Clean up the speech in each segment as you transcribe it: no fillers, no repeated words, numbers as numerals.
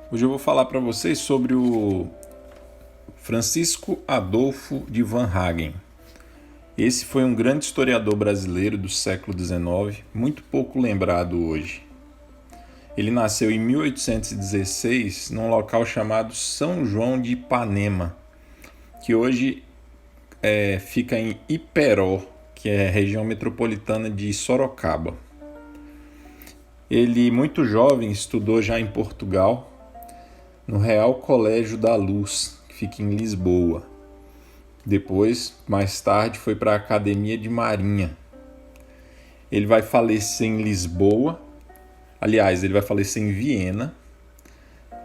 Hoje eu vou falar para vocês sobre o Francisco Adolfo de Vanhagen. Esse foi um grande historiador brasileiro do século XIX, muito pouco lembrado hoje. Ele nasceu em 1816 num local chamado São João de Ipanema, que hoje fica em Iperó, que é a região metropolitana de Sorocaba. Ele, muito jovem, estudou já em Portugal, no Real Colégio da Luz, que fica em Lisboa. Depois, mais tarde, foi para a Academia de Marinha. Ele vai falecer em Lisboa, aliás, ele vai falecer em Viena,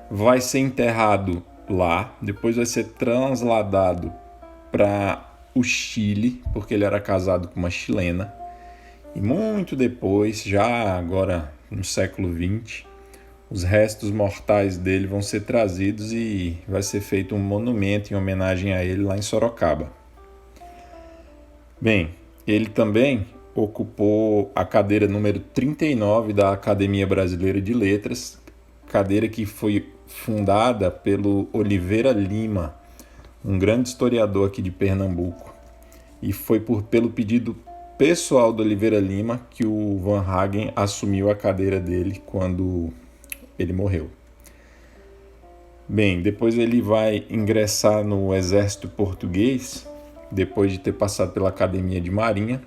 vai ser enterrado lá, depois vai ser trasladado para o Chile, porque ele era casado com uma chilena, e muito depois, já agora no século XX, os restos mortais dele vão ser trazidos e vai ser feito um monumento em homenagem a ele lá em Sorocaba. Bem, ele também ocupou a cadeira número 39 da Academia Brasileira de Letras, cadeira que foi fundada pelo Oliveira Lima, um grande historiador aqui de Pernambuco. E foi pelo pedido pessoal do Oliveira Lima que o Vanhagen assumiu a cadeira dele quando ele morreu. Bem, depois ele vai ingressar no exército português, depois de ter passado pela Academia de Marinha,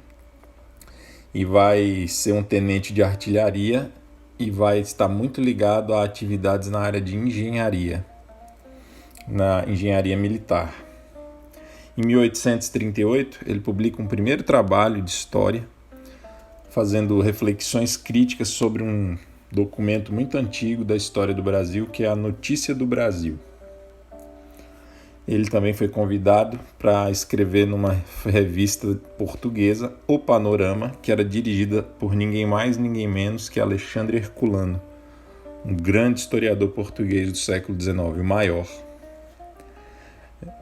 e vai ser um tenente de artilharia e vai estar muito ligado a atividades na área de engenharia, na engenharia militar. Em 1838, ele publica um primeiro trabalho de história, fazendo reflexões críticas sobre um documento muito antigo da história do Brasil, que é a Notícia do Brasil. Ele também foi convidado para escrever numa revista portuguesa, O Panorama, que era dirigida por ninguém mais, ninguém menos que Alexandre Herculano, um grande historiador português do século XIX, o maior.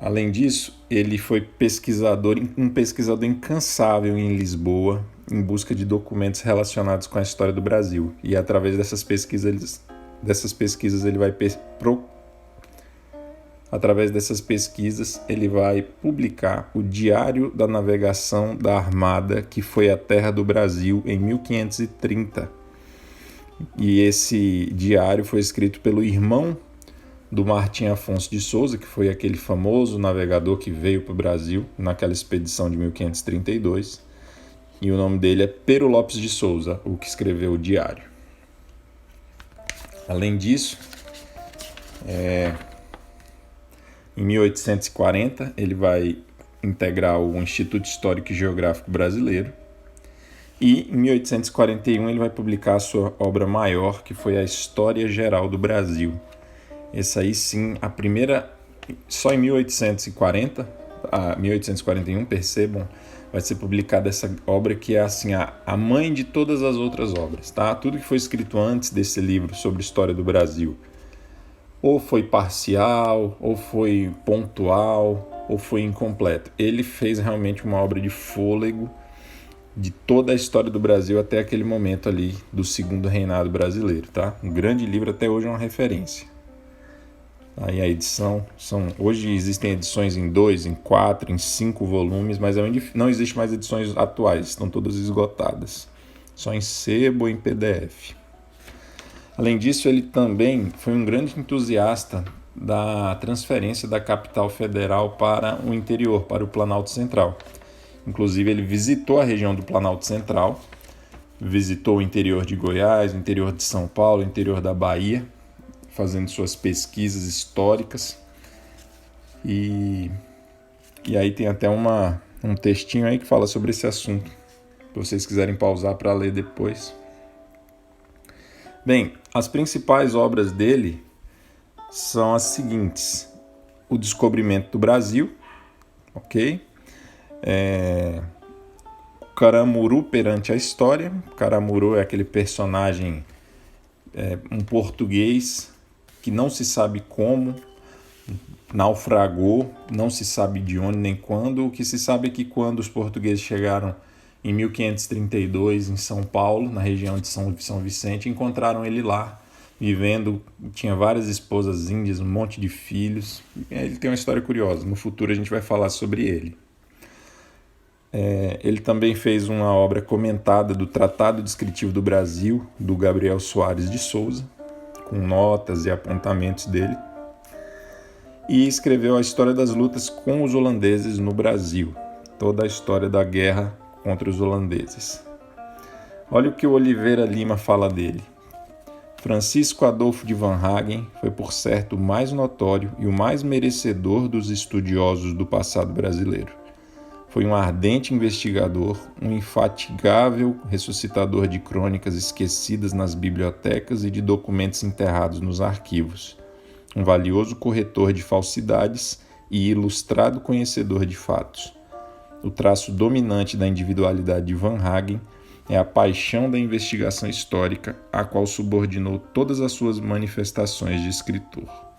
Além disso, ele foi um pesquisador incansável em Lisboa, em busca de documentos relacionados com a história do Brasil. E através dessas pesquisas ele vai publicar o Diário da Navegação da Armada, que foi a terra do Brasil em 1530. E esse diário foi escrito pelo irmão do Martim Afonso de Souza, que foi aquele famoso navegador que veio para o Brasil naquela expedição de 1532. E o nome dele é Pero Lopes de Souza, o que escreveu o diário. Além disso, em 1840, ele vai integrar o Instituto Histórico e Geográfico Brasileiro. E em 1841 ele vai publicar a sua obra maior, que foi a História Geral do Brasil. Essa aí sim, a primeira, só em 1841, percebam, vai ser publicada essa obra que é assim a mãe de todas as outras obras, tá? Tudo que foi escrito antes desse livro sobre história do Brasil, ou foi parcial, ou foi pontual, ou foi incompleto. Ele fez realmente uma obra de fôlego de toda a história do Brasil até aquele momento ali do segundo reinado brasileiro, tá? Um grande livro, até hoje é uma referência. Aí a edição hoje existem edições em 2, em 4, em 5 volumes, mas não existe mais edições atuais, estão todas esgotadas, só em sebo ou em PDF. Além disso, ele também foi um grande entusiasta da transferência da capital federal para o interior, para o Planalto Central. Inclusive, ele visitou a região do Planalto Central, visitou o interior de Goiás, o interior de São Paulo, o interior da Bahia, fazendo suas pesquisas históricas. E aí tem até um textinho aí que fala sobre esse assunto, se vocês quiserem pausar para ler depois. Bem, as principais obras dele são as seguintes: O Descobrimento do Brasil, ok? Caramuru perante a História. Caramuru é aquele personagem, um português que não se sabe como, naufragou, não se sabe de onde nem quando. O que se sabe é que quando os portugueses chegaram em 1532 em São Paulo, na região de São Vicente, encontraram ele lá vivendo, tinha várias esposas índias, um monte de filhos. Ele tem uma história curiosa, no futuro a gente vai falar sobre ele. Ele também fez uma obra comentada do Tratado Descritivo do Brasil, do Gabriel Soares de Souza, com notas e apontamentos dele. E escreveu a história das lutas com os holandeses no Brasil, toda a história da guerra contra os holandeses. Olha o que o Oliveira Lima fala dele. Francisco Adolfo de Van Hagen foi, por certo, o mais notório e o mais merecedor dos estudiosos do passado brasileiro. Foi um ardente investigador, um infatigável ressuscitador de crônicas esquecidas nas bibliotecas e de documentos enterrados nos arquivos, um valioso corretor de falsidades e ilustrado conhecedor de fatos. O traço dominante da individualidade de Van Hagen é a paixão da investigação histórica, a qual subordinou todas as suas manifestações de escritor.